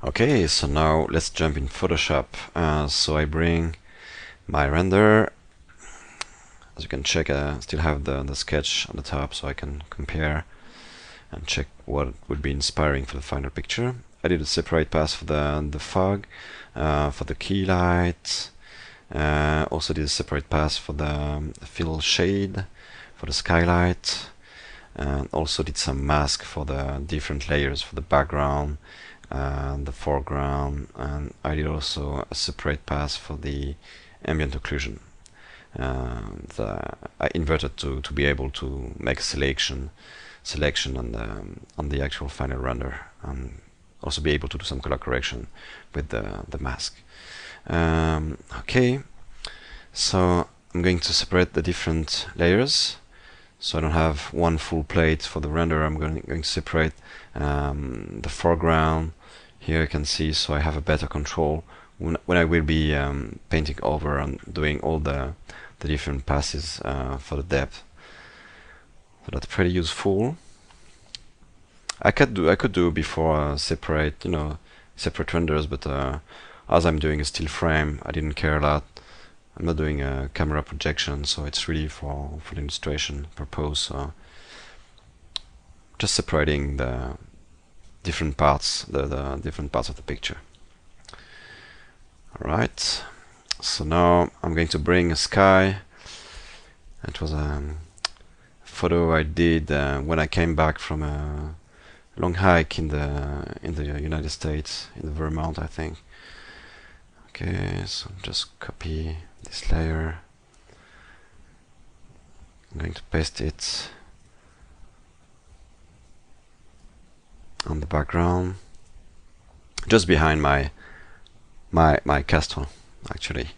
Okay, so now let's jump in Photoshop. So I bring my render. As you can check, I still have the sketch on the top, so I can compare and check what would be inspiring for the final picture. I did a separate pass for the fog, for the key light. Also did a separate pass for the fill shade, for the skylight. And also did some mask for the different layers for the background and the foreground, and I did also a separate pass for the ambient occlusion. I inverted to be able to make a selection on the actual final render, and also be able to do some color correction with the mask. Okay, so I'm going to separate the different layers. So I don't have one full plate for the render. I'm going to separate the foreground. Here you can see, so I have a better control when I will be painting over and doing all the different passes for the depth. So that's pretty useful. I could do before separate renders, but as I'm doing a still frame, I didn't care a lot. I'm not doing a camera projection, so it's really for the illustration purpose. So just separating the different parts, the different parts of the picture. All right. So now I'm going to bring a sky. It was a photo I did when I came back from a long hike in the United States, in Vermont, I think. Okay, so just copy this layer. I'm going to paste it on the background, just behind my castle, actually.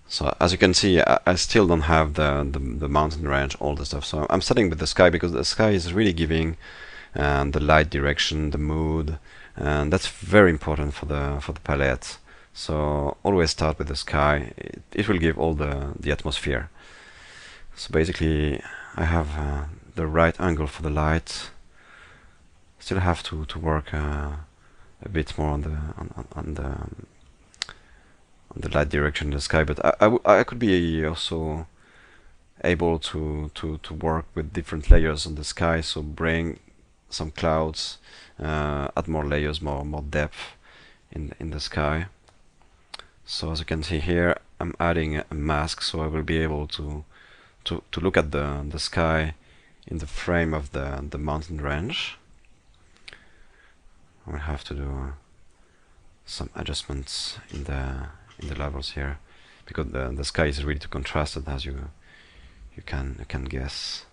So as you can see, I still don't have the mountain range, all the stuff. So I'm starting with the sky because the sky is really giving the light direction, the mood, and that's very important for the palette. So always start with the sky. It will give all the atmosphere. So basically, I have the right angle for the light. Still have to work a bit more on the light direction in the sky, but I could be also able to work with different layers on the sky. So bring some clouds, add more layers, more depth in the sky. So as you can see here, I'm adding a mask, so I will be able to look at the sky in the frame of the mountain range. I will have to do some adjustments in the levels here, because the sky is really too contrasted, as you can guess.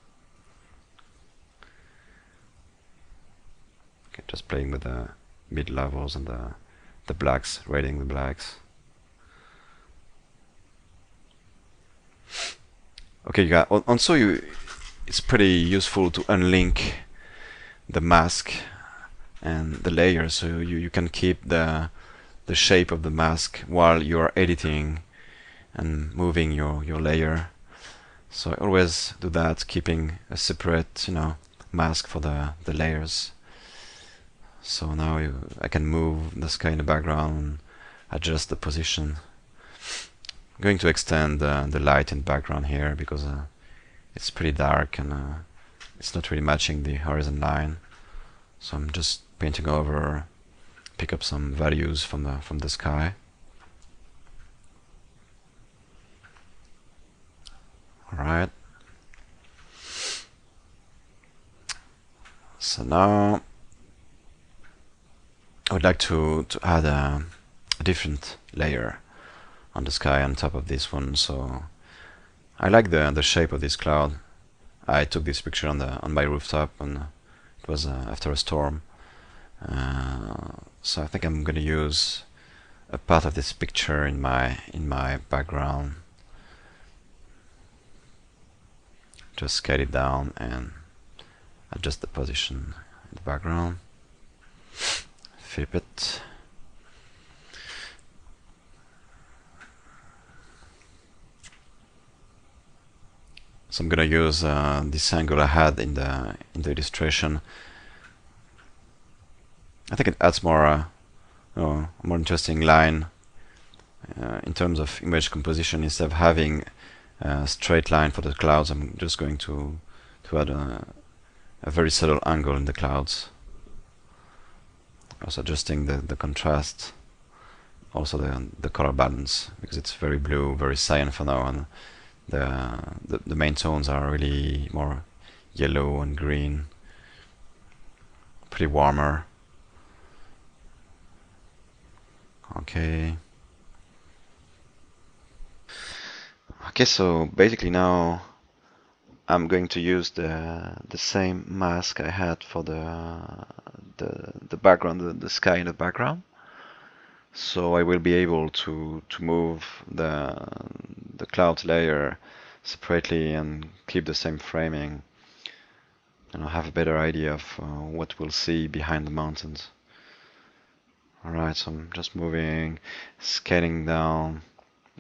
Okay, just playing with the mid levels and the blacks, rating the blacks. Okay, yeah. Also, it's pretty useful to unlink the mask and the layers, so you can keep the shape of the mask while you're editing and moving your layer. So I always do that, keeping a separate mask for the layers. So now I can move the sky in the background, adjust the position. I'm going to extend the light in the background here because it's pretty dark and it's not really matching the horizon line. So I'm just painting over, pick up some values from the sky. All right. So now I would like to add a different layer on the sky on top of this one. So I like the shape of this cloud. I took this picture on my rooftop, and it was after a storm. So I think I'm gonna use a part of this picture in my background. Just scale it down and adjust the position in the background. Flip it. So I'm gonna use this angle I had in the illustration. I think it adds more a more interesting line in terms of image composition. Instead of having a straight line for the clouds, I'm just going to add a very subtle angle in the clouds. Also adjusting the contrast, also the color balance, because it's very blue, very cyan for now, and the main tones are really more yellow and green, pretty warmer. Okay. Okay, so basically now I'm going to use the same mask I had for the background, the sky in the background. So I will be able to move the cloud layer separately and keep the same framing, and I'll have a better idea of what we'll see behind the mountains. Alright, so I'm just moving, scaling down.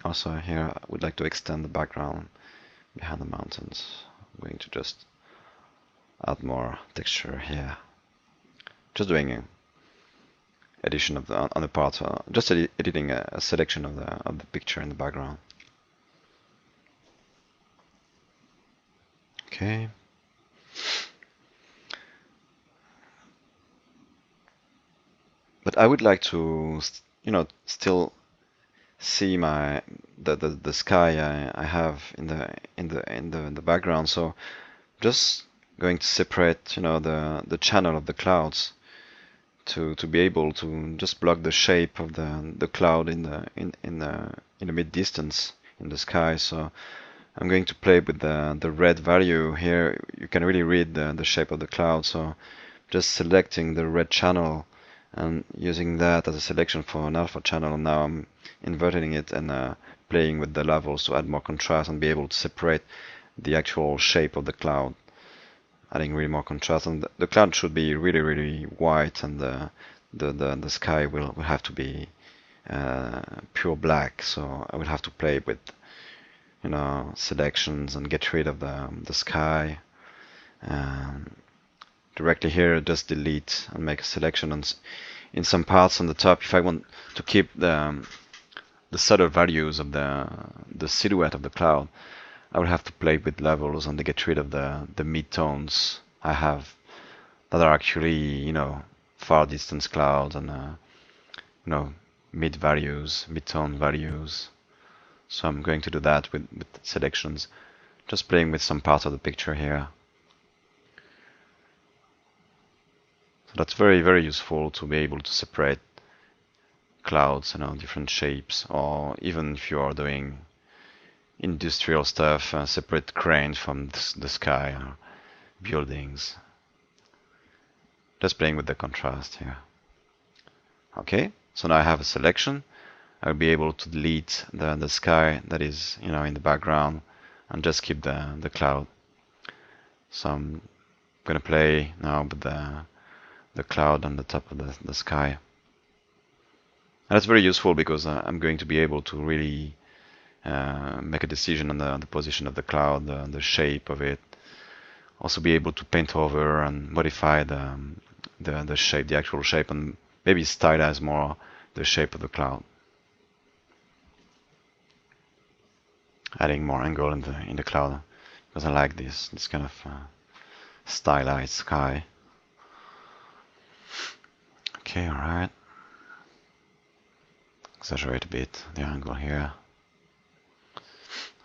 Also here I would like to extend the background behind the mountains. I'm going to just add more texture here. Just doing a edition of the on the part, just editing a selection of the picture in the background. Okay. But I would like to, still see the sky I have in the background. So just going to separate, the channel of the clouds to be able to just block the shape of the cloud in the mid distance in the sky. So I'm going to play with the red value here. You can really read the shape of the cloud. So just selecting the red channel and using that as a selection for an alpha channel. Now I'm inverting it and playing with the levels to add more contrast and be able to separate the actual shape of the cloud, adding really more contrast. And the cloud should be really, really white, and the sky will have to be pure black. So I will have to play with selections and get rid of the sky. Directly here, just delete and make a selection. And in some parts on the top, if I want to keep the subtle values of the silhouette of the cloud, I will have to play with levels and get rid of the mid-tones I have that are actually, far distance clouds and, mid-tone values. So I'm going to do that with selections, just playing with some parts of the picture here. So that's very, very useful to be able to separate clouds, different shapes, or even if you are doing industrial stuff, separate cranes from the sky or buildings. Just playing with the contrast here. Okay, so now I have a selection. I'll be able to delete the sky that is, in the background, and just keep the cloud. So I'm gonna play now with the cloud on the top of the sky. And that's very useful because I'm going to be able to really make a decision on the position of the cloud, the shape of it. Also be able to paint over and modify the shape, the actual shape, and maybe stylize more the shape of the cloud. Adding more angle in the cloud, because I like this kind of stylized sky. Okay, alright. Exaggerate a bit the angle here.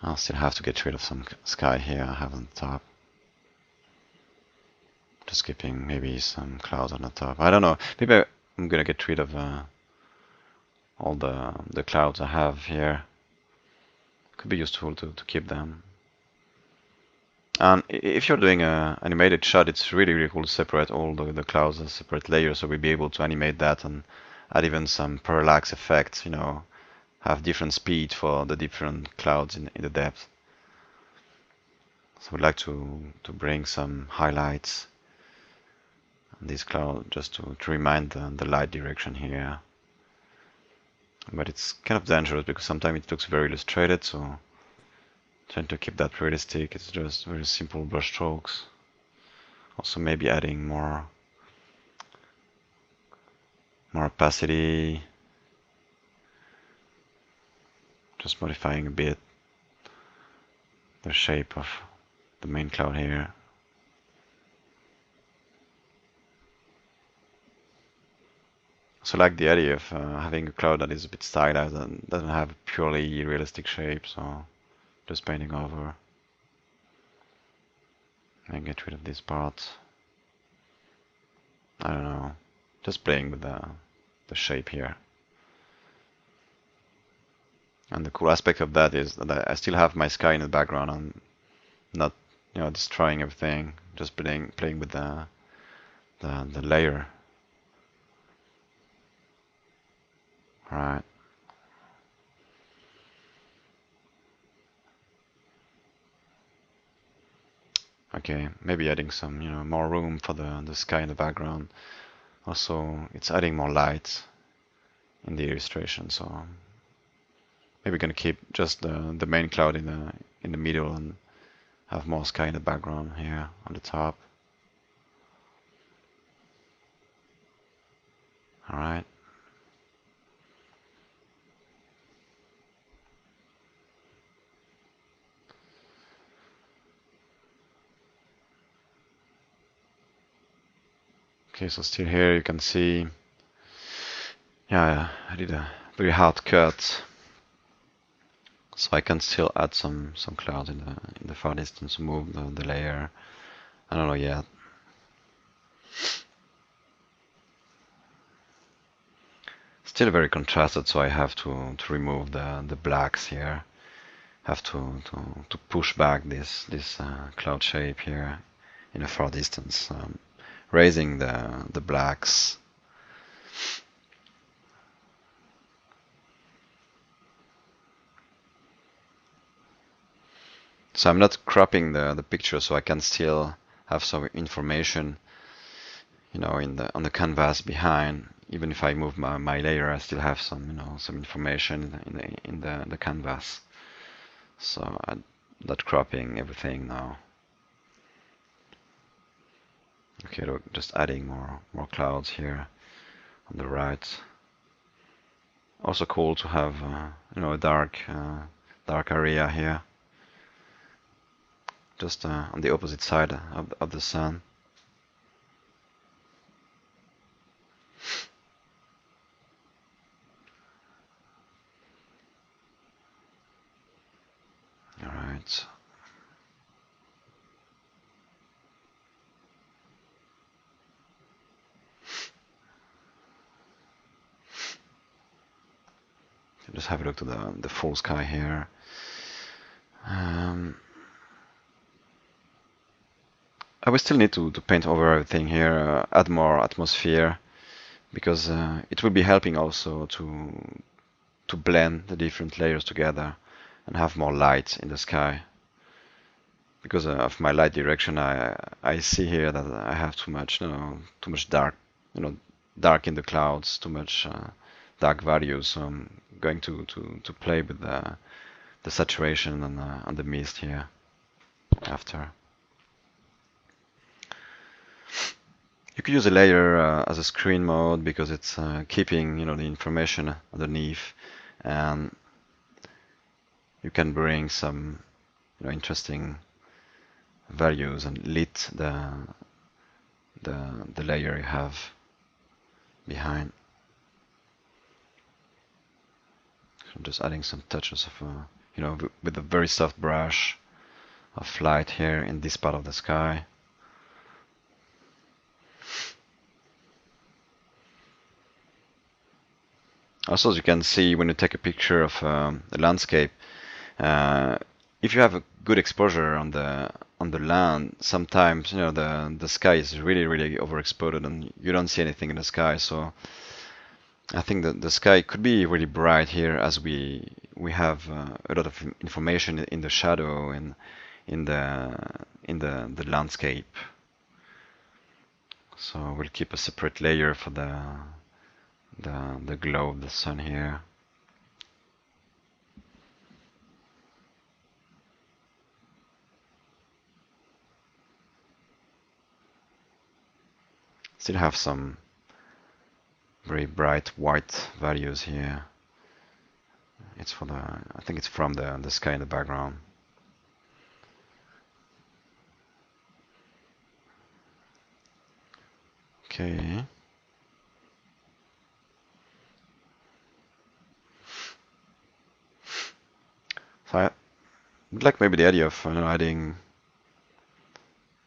I'll still have to get rid of some sky here I have on the top. Just keeping maybe some clouds on the top. I don't know. Maybe I'm gonna get rid of all the clouds I have here. Could be useful to keep them. And if you're doing an animated shot, it's really, really cool to separate all the clouds as separate layers, so we'll be able to animate that and add even some parallax effects, have different speed for the different clouds in the depth. So we'd like to bring some highlights on this cloud just to remind the light direction here. But it's kind of dangerous because sometimes it looks very illustrated, so trying to keep that realistic. It's just very simple brush strokes. Also maybe adding more opacity, Just modifying a bit the shape of the main cloud here. So I like the idea of having a cloud that is a bit stylized and doesn't have a purely realistic shape, so just painting over and get rid of this part. I don't know, just playing with the shape here. And the cool aspect of that is that I still have my sky in the background and not, destroying everything. Just playing with the layer. Right. Okay, maybe adding some, more room for the sky in the background. Also, it's adding more light in the illustration, so maybe gonna keep just the main cloud in the middle and have more sky in the background here on the top. All right. Okay, so still here you can see, yeah, I did a very hard cut, so I can still add some clouds in the far distance, move the layer. I don't know yet. Still very contrasted, so I have to remove the blacks here. Have to push back this cloud shape here in a far distance, raising the blacks. So I'm not cropping the picture, so I can still have some information, on the canvas behind. Even if I move my layer, I still have some, some information in the canvas. So I'm not cropping everything now. Okay, look, just adding more clouds here on the right. Also cool to have, a dark area here, just on the opposite side of the sun. All right. Just have a look to the full sky here. I will still need to paint over everything here, add more atmosphere, because it will be helping also to blend the different layers together and have more light in the sky. Because of my light direction, I see here that I have too much dark, dark in the clouds, too much dark values. So I'm going to play with the saturation and the mist here after. You could use a layer as a screen mode because it's keeping the information underneath, and you can bring some interesting values and lit the layer you have behind. So I'm just adding some touches of with a very soft brush of light here in this part of the sky. Also, as you can see when you take a picture of the landscape, if you have a good exposure on the land, sometimes the sky is really overexposed and you don't see anything in the sky. So I think that the sky could be really bright here, as we have a lot of information in the shadow and in the landscape. So we'll keep a separate layer for the glow of the sun here. Still have some very bright white values here it's for the, I think it's from the sky in the background. Okay. So I would like maybe the idea of adding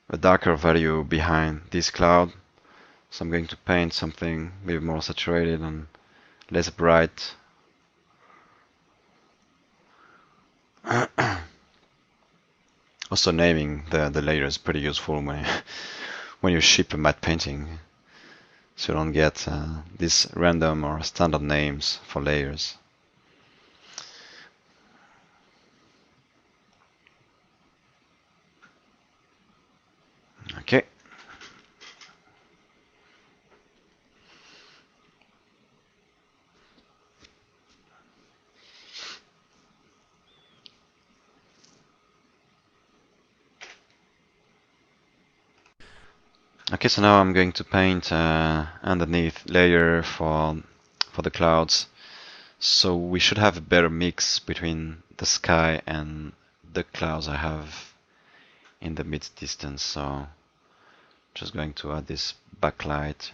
a darker value behind this cloud. So I'm going to paint something maybe more saturated and less bright. Also naming the layer is pretty useful when you ship a matte painting, so you don't get these random or standard names for layers. Okay. Okay, so now I'm going to paint underneath layer for the clouds. So we should have a better mix between the sky and the clouds I have in the mid distance. So just going to add this backlight,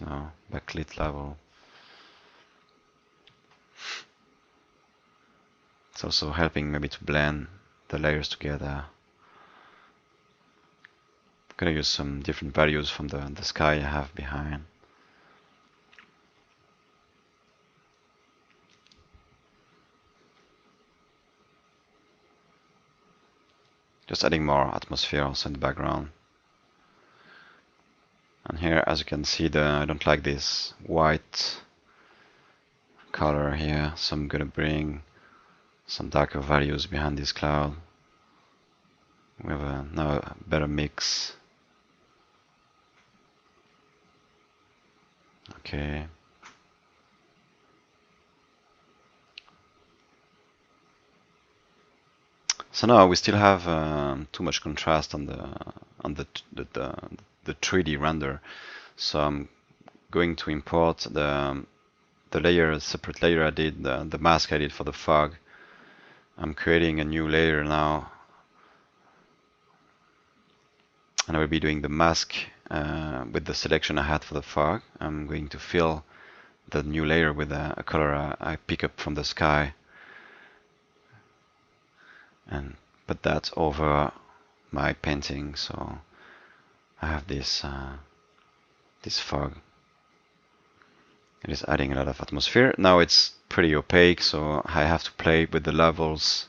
backlit level. It's also helping maybe to blend the layers together. I'm gonna use some different values from the sky I have behind. Just adding more atmosphere also in the background. And here, as you can see, I don't like this white color here, so I'm gonna bring some darker values behind this cloud. We have now a better mix. Okay. So now we still have too much contrast on the 3D render. So I'm going to import the layer, separate layer I did, the mask I did for the fog. I'm creating a new layer now, and I will be doing the mask with the selection I had for the fog. I'm going to fill the new layer with a color I pick up from the sky, and put that over my painting. So I have this this fog. It is adding a lot of atmosphere. Now it's pretty opaque, so I have to play with the levels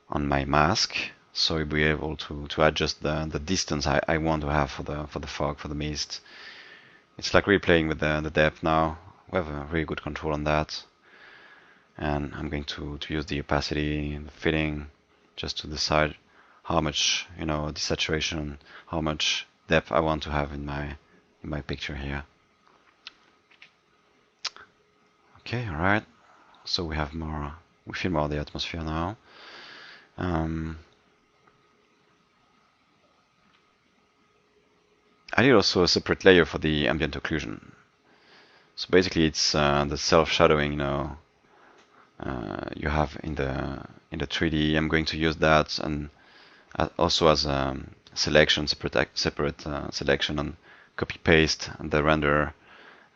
on my mask, so we'll be able to adjust the distance I want to have for the fog, for the mist. It's like really playing with the depth now. We have a really good control on that. And I'm going to use the opacity and the fitting just to decide how much, desaturation, how much depth I want to have in my picture here. Okay, all right. So we feel more of the atmosphere now. I need also a separate layer for the ambient occlusion. So basically, it's the self-shadowing, you have in the 3D. I'm going to use that, and also as a selection, separate selection, and copy paste the render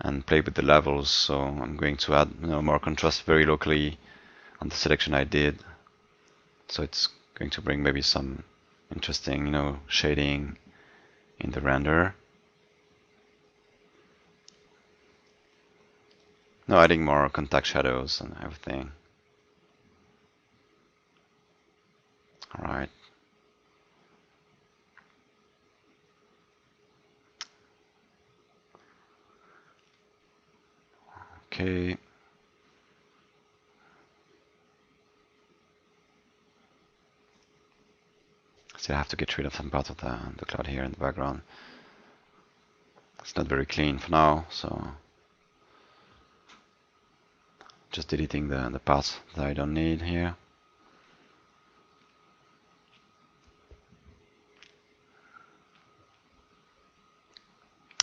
and play with the levels. So I'm going to add more contrast very locally on the selection I did. So it's going to bring maybe some interesting shading in the render. Now adding more contact shadows and everything. All right. Okay. Still have to get rid of some part of the cloud here in the background. It's not very clean for now, so just deleting the parts that I don't need here.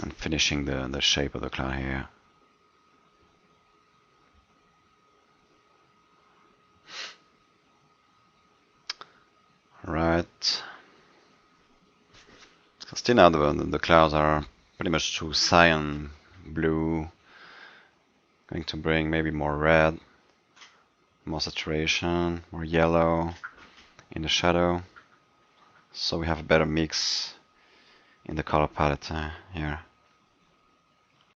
And finishing the shape of the cloud here. Right. Still now the clouds are pretty much too cyan blue. Going to bring maybe more red, more saturation, more yellow in the shadow, so we have a better mix in the color palette here.